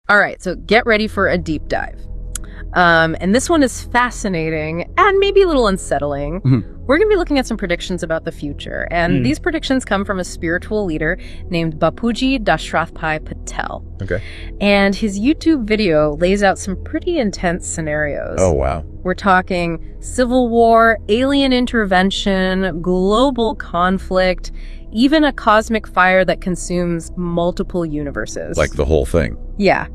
All right, so get ready for a deep dive. And this one is fascinating and maybe a little unsettling. We're going to be looking at some predictions about the future. And these predictions come from a spiritual leader named Bapuji Dashrathbhai Patel. Okay. And his YouTube video lays out some pretty intense scenarios. Oh, wow. We're talking civil war, alien intervention, global conflict, even a cosmic fire that consumes multiple universes. Like the whole thing. Yeah.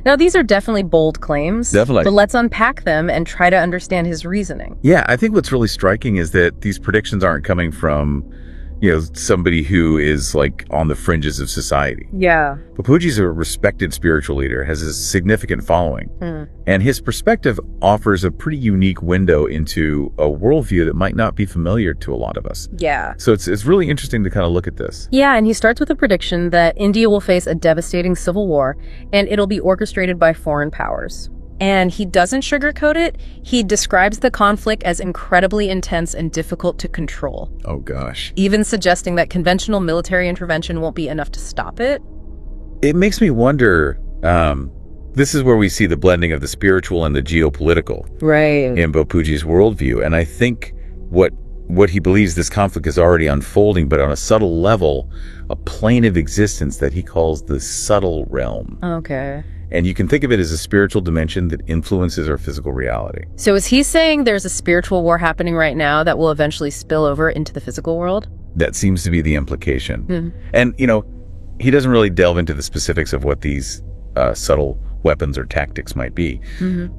Now, these are definitely bold claims. Definitely. But let's unpack them and try to understand his reasoning. Yeah, I think what's really striking is that these predictions aren't coming from, somebody who is like on the fringes of society. Yeah. Bapuji's a respected spiritual leader, has a significant following, and his perspective offers a pretty unique window into a worldview that might not be familiar to a lot of us. Yeah. So it's really interesting to kind of look at this. Yeah, and he starts with a prediction that India will face a devastating civil war, and it'll be orchestrated by foreign powers. And he doesn't sugarcoat it. He describes the conflict as incredibly intense and difficult to control. Oh, gosh. Even suggesting that conventional military intervention won't be enough to stop it. It makes me wonder, this is where we see the blending of the spiritual and the geopolitical in Bapuji's worldview. And I think what he believes this conflict is already unfolding, but on a subtle level, a plane of existence that he calls the subtle realm. Okay. And you can think of it as a spiritual dimension that influences our physical reality. So is he saying there's a spiritual war happening right now that will eventually spill over into the physical world? That seems to be the implication. And, he doesn't really delve into the specifics of what these subtle weapons or tactics might be.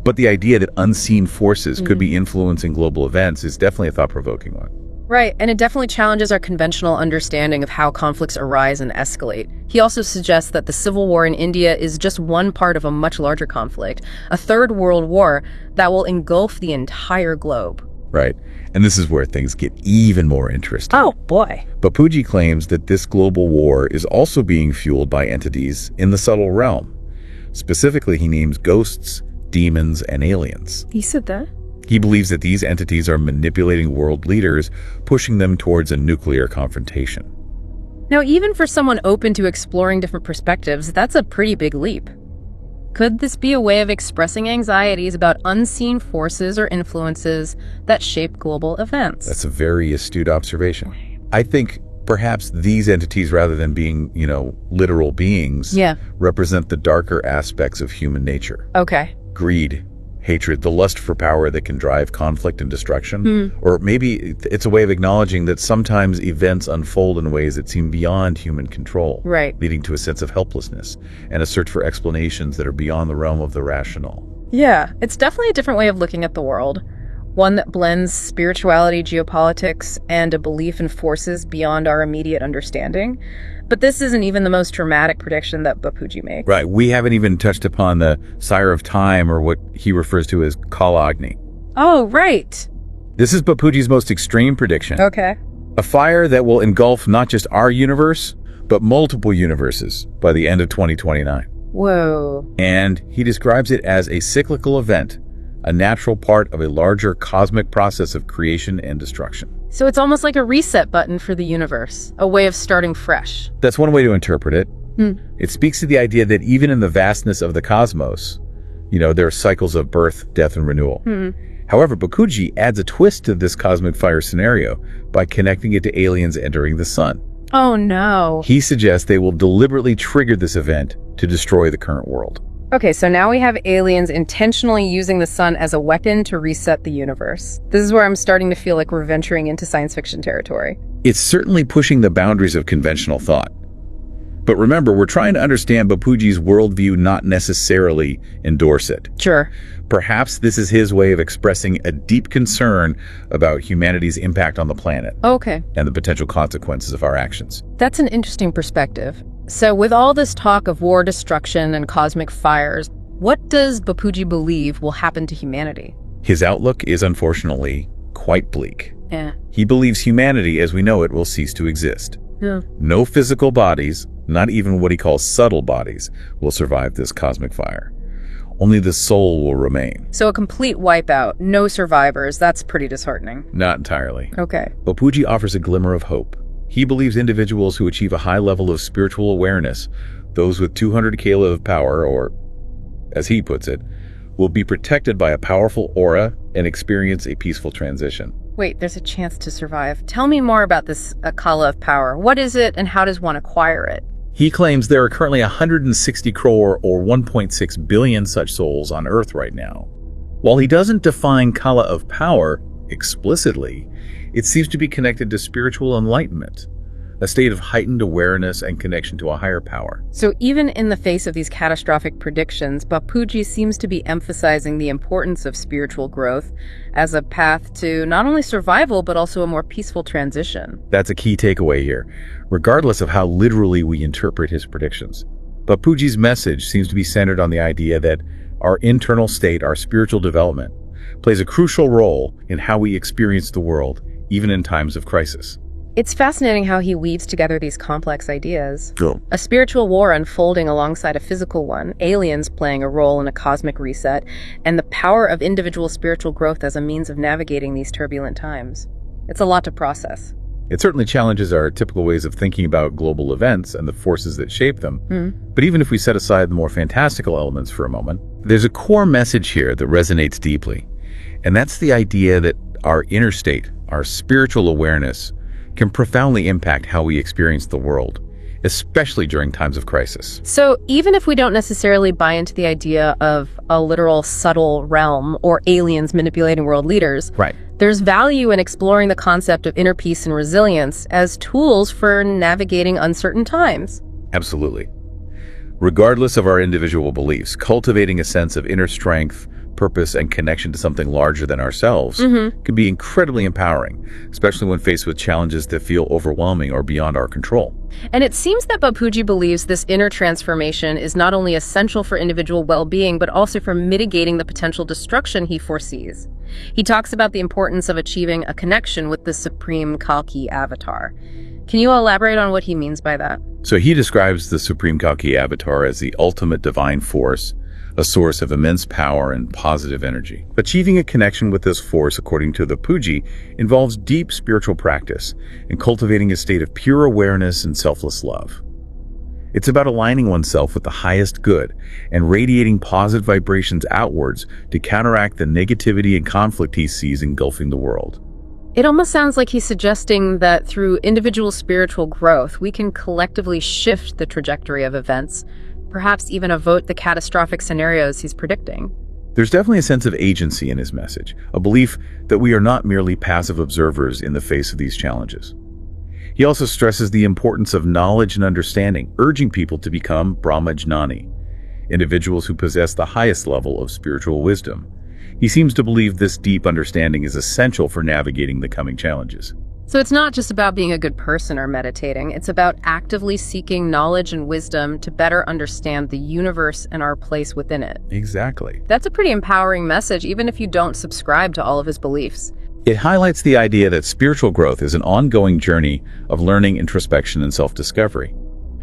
But the idea that unseen forces could be influencing global events is definitely a thought-provoking one. Right, and it definitely challenges our conventional understanding of how conflicts arise and escalate. He also suggests that the civil war in India is just one part of a much larger conflict, a third world war that will engulf the entire globe. Right, and this is where things get even more interesting. Oh, boy. Bapuji claims that this global war is also being fueled by entities in the subtle realm. Specifically, he names ghosts, demons, and aliens. He said that? He believes that these entities are manipulating world leaders, pushing them towards a nuclear confrontation. Now, even for someone open to exploring different perspectives, that's a pretty big leap. Could this be a way of expressing anxieties about unseen forces or influences that shape global events? That's a very astute observation. I think perhaps these entities, rather than being, literal beings, represent the darker aspects of human nature. Okay. Greed, hatred, the lust for power that can drive conflict and destruction. Or maybe it's a way of acknowledging that sometimes events unfold in ways that seem beyond human control, leading to a sense of helplessness and a search for explanations that are beyond the realm of the rational. Yeah, it's definitely a different way of looking at the world, one that blends spirituality, geopolitics, and a belief in forces beyond our immediate understanding. But this isn't even the most dramatic prediction that Bapuji makes. Right. We haven't even touched upon the Sire of Time, or what he refers to as Kala Agni. Oh, right. This is Bapuji's most extreme prediction. Okay. A fire that will engulf not just our universe, but multiple universes by the end of 2029. Whoa. And he describes it as a cyclical event, a natural part of a larger cosmic process of creation and destruction. So it's almost like a reset button for the universe, a way of starting fresh. That's one way to interpret it. It speaks to the idea that even in the vastness of the cosmos, there are cycles of birth, death, and renewal. However, Bapuji adds a twist to this cosmic fire scenario by connecting it to aliens entering the sun. Oh, no. He suggests they will deliberately trigger this event to destroy the current world. Okay, so now we have aliens intentionally using the sun as a weapon to reset the universe. This is where I'm starting to feel like we're venturing into science fiction territory. It's certainly pushing the boundaries of conventional thought. But remember, we're trying to understand Bapuji's worldview, not necessarily endorse it. Sure. Perhaps this is his way of expressing a deep concern about humanity's impact on the planet. Okay. And the potential consequences of our actions. That's an interesting perspective. So with all this talk of war, destruction, and cosmic fires, what does Bapuji believe will happen to humanity? His outlook is unfortunately quite bleak. Yeah. He believes humanity as we know it will cease to exist. Yeah. No physical bodies, not even what he calls subtle bodies, will survive this cosmic fire. Only the soul will remain. So a complete wipeout, no survivors. That's pretty disheartening. Not entirely. Okay. Bapuji offers a glimmer of hope. He believes individuals who achieve a high level of spiritual awareness, those with 200 kilo of power, or as he puts it, will be protected by a powerful aura and experience a peaceful transition. Wait, there's a chance to survive. Tell me more about this Kala of power. What is it and how does one acquire it? He claims there are currently 160 crore or 1.6 billion such souls on Earth right now. While he doesn't define Kala of power explicitly, it seems to be connected to spiritual enlightenment, a state of heightened awareness and connection to a higher power. So even in the face of these catastrophic predictions, Bapuji seems to be emphasizing the importance of spiritual growth as a path to not only survival, but also a more peaceful transition. That's a key takeaway here, regardless of how literally we interpret his predictions. Bapuji's message seems to be centered on the idea that our internal state, our spiritual development, plays a crucial role in how we experience the world, even in times of crisis. It's fascinating how he weaves together these complex ideas. Cool. A spiritual war unfolding alongside a physical one, aliens playing a role in a cosmic reset, and the power of individual spiritual growth as a means of navigating these turbulent times. It's a lot to process. It certainly challenges our typical ways of thinking about global events and the forces that shape them. But even if we set aside the more fantastical elements for a moment, there's a core message here that resonates deeply. And that's the idea that our inner state, our spiritual awareness, can profoundly impact how we experience the world, especially during times of crisis. So even if we don't necessarily buy into the idea of a literal subtle realm or aliens manipulating world leaders, right, there's value in exploring the concept of inner peace and resilience as tools for navigating uncertain times. Absolutely. Regardless of our individual beliefs, cultivating a sense of inner strength, purpose, and connection to something larger than ourselves can be incredibly empowering, especially when faced with challenges that feel overwhelming or beyond our control. And it seems that Bapuji believes this inner transformation is not only essential for individual well-being, but also for mitigating the potential destruction he foresees. He talks about the importance of achieving a connection with the Supreme Kalki avatar. Can you elaborate on what he means by that? So he describes the Supreme Kalki avatar as the ultimate divine force, a source of immense power and positive energy. Achieving a connection with this force, according to the Puji, involves deep spiritual practice and cultivating a state of pure awareness and selfless love. It's about aligning oneself with the highest good and radiating positive vibrations outwards to counteract the negativity and conflict he sees engulfing the world. It almost sounds like he's suggesting that through individual spiritual growth, we can collectively shift the trajectory of events, perhaps even avert the catastrophic scenarios he's predicting. There's definitely a sense of agency in his message, a belief that we are not merely passive observers in the face of these challenges. He also stresses the importance of knowledge and understanding, urging people to become Brahmajnani, individuals who possess the highest level of spiritual wisdom. He seems to believe this deep understanding is essential for navigating the coming challenges. So it's not just about being a good person or meditating, it's about actively seeking knowledge and wisdom to better understand the universe and our place within it. Exactly. That's a pretty empowering message, even if you don't subscribe to all of his beliefs. It highlights the idea that spiritual growth is an ongoing journey of learning, introspection, and self-discovery.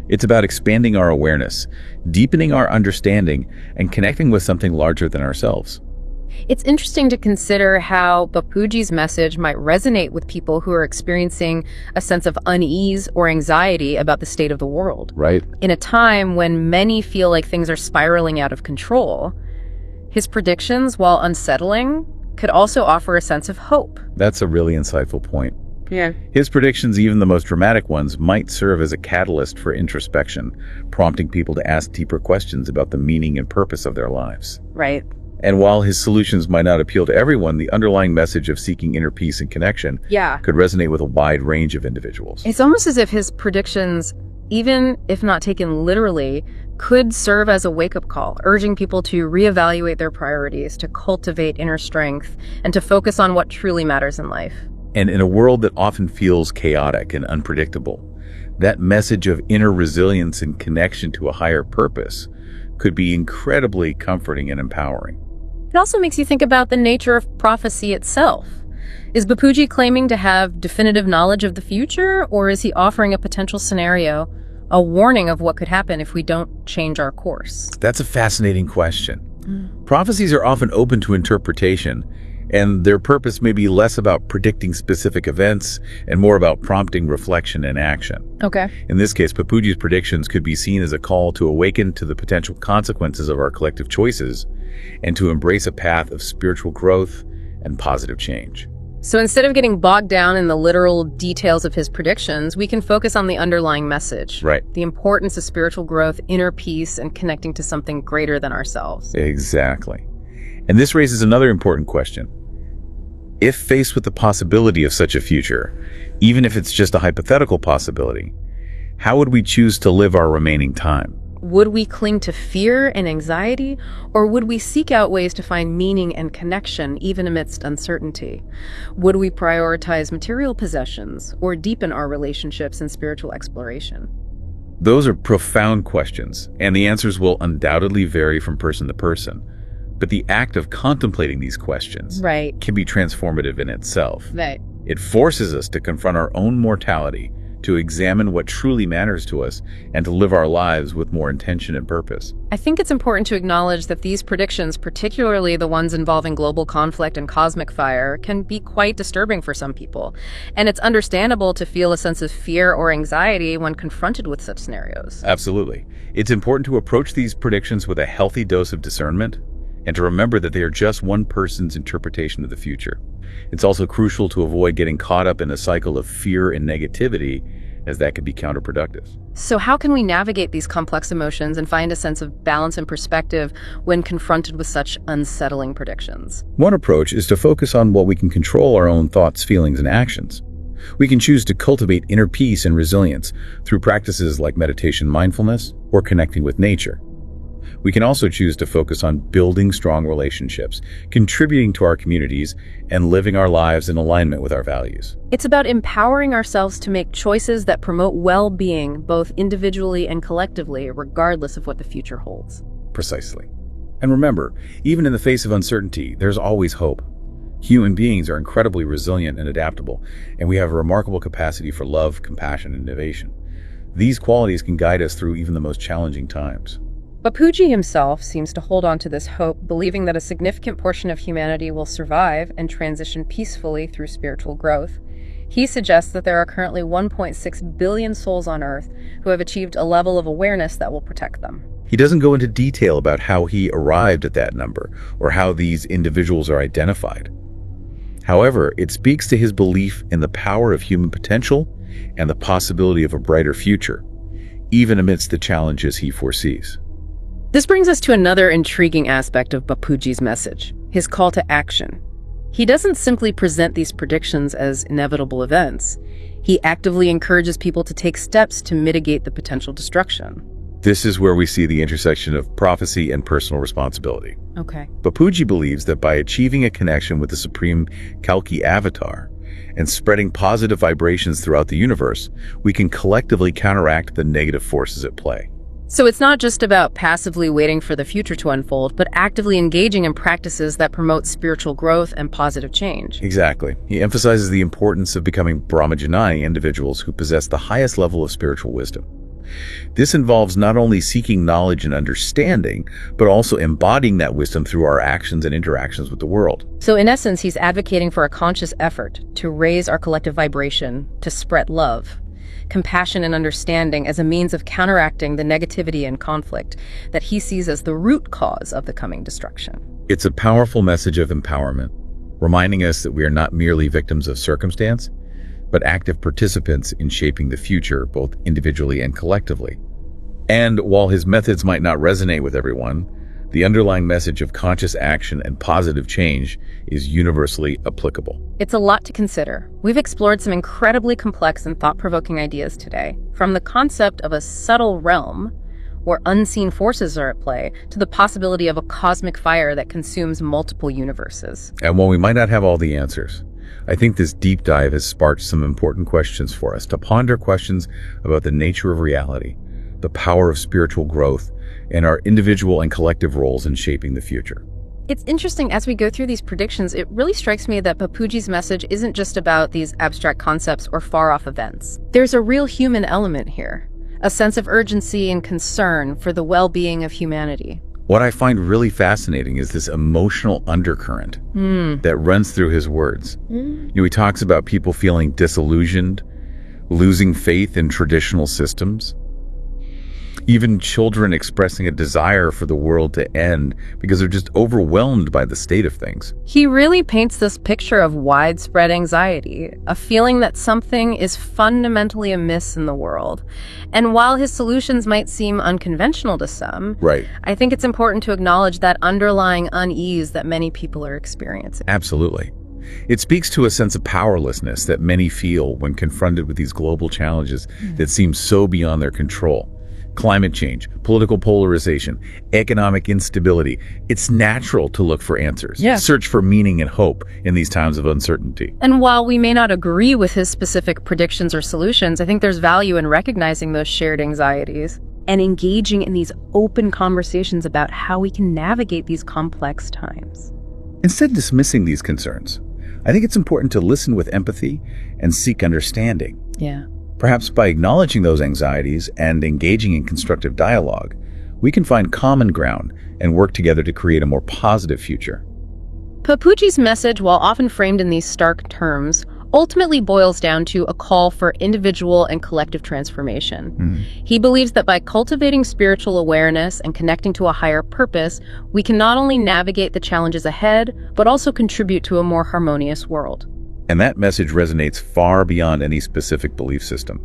It's about expanding our awareness, deepening our understanding, and connecting with something larger than ourselves. It's interesting to consider how Bapuji's message might resonate with people who are experiencing a sense of unease or anxiety about the state of the world. Right. In a time when many feel like things are spiraling out of control, his predictions, while unsettling, could also offer a sense of hope. That's a really insightful point. Yeah. His predictions, even the most dramatic ones, might serve as a catalyst for introspection, prompting people to ask deeper questions about the meaning and purpose of their lives. Right. And while his solutions might not appeal to everyone, the underlying message of seeking inner peace and connection could resonate with a wide range of individuals. It's almost as if his predictions, even if not taken literally, could serve as a wake-up call, urging people to reevaluate their priorities, to cultivate inner strength, and to focus on what truly matters in life. And in a world that often feels chaotic and unpredictable, that message of inner resilience and connection to a higher purpose could be incredibly comforting and empowering. It also makes you think about the nature of prophecy itself. Is Bapuji claiming to have definitive knowledge of the future, or is he offering a potential scenario, a warning of what could happen if we don't change our course? That's a fascinating question. Prophecies are often open to interpretation, And their purpose may be less about predicting specific events and more about prompting reflection and action. Okay. In this case, Bapuji's predictions could be seen as a call to awaken to the potential consequences of our collective choices and to embrace a path of spiritual growth and positive change. So instead of getting bogged down in the literal details of his predictions, we can focus on the underlying message. Right. The importance of spiritual growth, inner peace, and connecting to something greater than ourselves. Exactly. And this raises another important question. If faced with the possibility of such a future, even if it's just a hypothetical possibility, how would we choose to live our remaining time? Would we cling to fear and anxiety, or would we seek out ways to find meaning and connection even amidst uncertainty? Would we prioritize material possessions or deepen our relationships and spiritual exploration? Those are profound questions, and the answers will undoubtedly vary from person to person. But the act of contemplating these questions can be transformative in itself. Right. It forces us to confront our own mortality, to examine what truly matters to us, and to live our lives with more intention and purpose. I think it's important to acknowledge that these predictions, particularly the ones involving global conflict and cosmic fire, can be quite disturbing for some people. And it's understandable to feel a sense of fear or anxiety when confronted with such scenarios. Absolutely. It's important to approach these predictions with a healthy dose of discernment, and to remember that they are just one person's interpretation of the future. It's also crucial to avoid getting caught up in a cycle of fear and negativity, as that can be counterproductive. So how can we navigate these complex emotions and find a sense of balance and perspective when confronted with such unsettling predictions? One approach is to focus on what we can control: our own thoughts, feelings, and actions. We can choose to cultivate inner peace and resilience through practices like meditation, mindfulness, or connecting with nature. We can also choose to focus on building strong relationships, contributing to our communities, and living our lives in alignment with our values. It's about empowering ourselves to make choices that promote well-being, both individually and collectively, regardless of what the future holds. Precisely. And remember, even in the face of uncertainty, there's always hope. Human beings are incredibly resilient and adaptable, and we have a remarkable capacity for love, compassion, and innovation. These qualities can guide us through even the most challenging times. Bapuji himself seems to hold on to this hope, believing that a significant portion of humanity will survive and transition peacefully through spiritual growth. He suggests that there are currently 1.6 billion souls on Earth who have achieved a level of awareness that will protect them. He doesn't go into detail about how he arrived at that number or how these individuals are identified. However, it speaks to his belief in the power of human potential and the possibility of a brighter future, even amidst the challenges he foresees. This brings us to another intriguing aspect of Bapuji's message, his call to action. He doesn't simply present these predictions as inevitable events. He actively encourages people to take steps to mitigate the potential destruction. This is where we see the intersection of prophecy and personal responsibility. Okay. Bapuji believes that by achieving a connection with the Supreme Kalki Avatar and spreading positive vibrations throughout the universe, we can collectively counteract the negative forces at play. So it's not just about passively waiting for the future to unfold, but actively engaging in practices that promote spiritual growth and positive change. Exactly. He emphasizes the importance of becoming Brahmajanani individuals who possess the highest level of spiritual wisdom. This involves not only seeking knowledge and understanding, but also embodying that wisdom through our actions and interactions with the world. So in essence, he's advocating for a conscious effort to raise our collective vibration, to spread love, compassion, and understanding as a means of counteracting the negativity and conflict that he sees as the root cause of the coming destruction. It's a powerful message of empowerment, reminding us that we are not merely victims of circumstance, but active participants in shaping the future, both individually and collectively. And while his methods might not resonate with everyone, the underlying message of conscious action and positive change is universally applicable. It's a lot to consider. We've explored some incredibly complex and thought-provoking ideas today, from the concept of a subtle realm where unseen forces are at play, to the possibility of a cosmic fire that consumes multiple universes. And while we might not have all the answers, I think this deep dive has sparked some important questions for us to ponder, questions about the nature of reality, the power of spiritual growth, and our individual and collective roles in shaping the future. It's interesting, as we go through these predictions, it really strikes me that Bapuji's message isn't just about these abstract concepts or far-off events. There's a real human element here, a sense of urgency and concern for the well-being of humanity. What I find really fascinating is this emotional undercurrent that runs through his words. He talks about people feeling disillusioned, losing faith in traditional systems, even children expressing a desire for the world to end because they're just overwhelmed by the state of things. He really paints this picture of widespread anxiety, a feeling that something is fundamentally amiss in the world. And while his solutions might seem unconventional to some, I think it's important to acknowledge that underlying unease that many people are experiencing. Absolutely. It speaks to a sense of powerlessness that many feel when confronted with these global challenges that seem so beyond their control. Climate change, political polarization, economic instability. It's natural to look for answers, search for meaning and hope in these times of uncertainty. And while we may not agree with his specific predictions or solutions, I think there's value in recognizing those shared anxieties and engaging in these open conversations about how we can navigate these complex times. Instead of dismissing these concerns, I think it's important to listen with empathy and seek understanding. Perhaps by acknowledging those anxieties and engaging in constructive dialogue, we can find common ground and work together to create a more positive future. Bapuji's message, while often framed in these stark terms, ultimately boils down to a call for individual and collective transformation. He believes that by cultivating spiritual awareness and connecting to a higher purpose, we can not only navigate the challenges ahead, but also contribute to a more harmonious world. And that message resonates far beyond any specific belief system.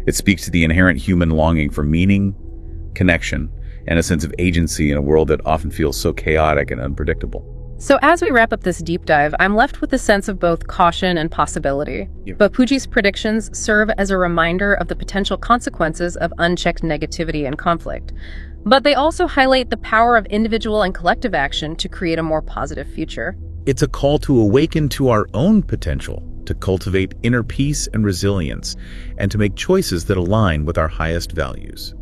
It speaks to the inherent human longing for meaning, connection, and a sense of agency in a world that often feels so chaotic and unpredictable. So as we wrap up this deep dive, I'm left with a sense of both caution and possibility. Bapuji's predictions serve as a reminder of the potential consequences of unchecked negativity and conflict. But they also highlight the power of individual and collective action to create a more positive future. It's a call to awaken to our own potential, to cultivate inner peace and resilience, and to make choices that align with our highest values.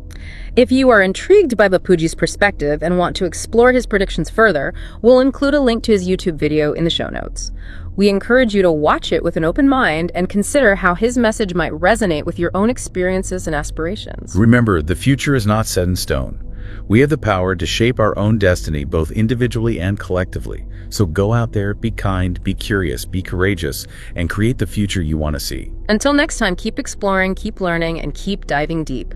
If you are intrigued by Bapuji's perspective and want to explore his predictions further, we'll include a link to his YouTube video in the show notes. We encourage you to watch it with an open mind and consider how his message might resonate with your own experiences and aspirations. Remember, the future is not set in stone. We have the power to shape our own destiny both individually and collectively. So go out there, be kind, be curious, be courageous, and create the future you want to see. Until next time, keep exploring, keep learning, and keep diving deep.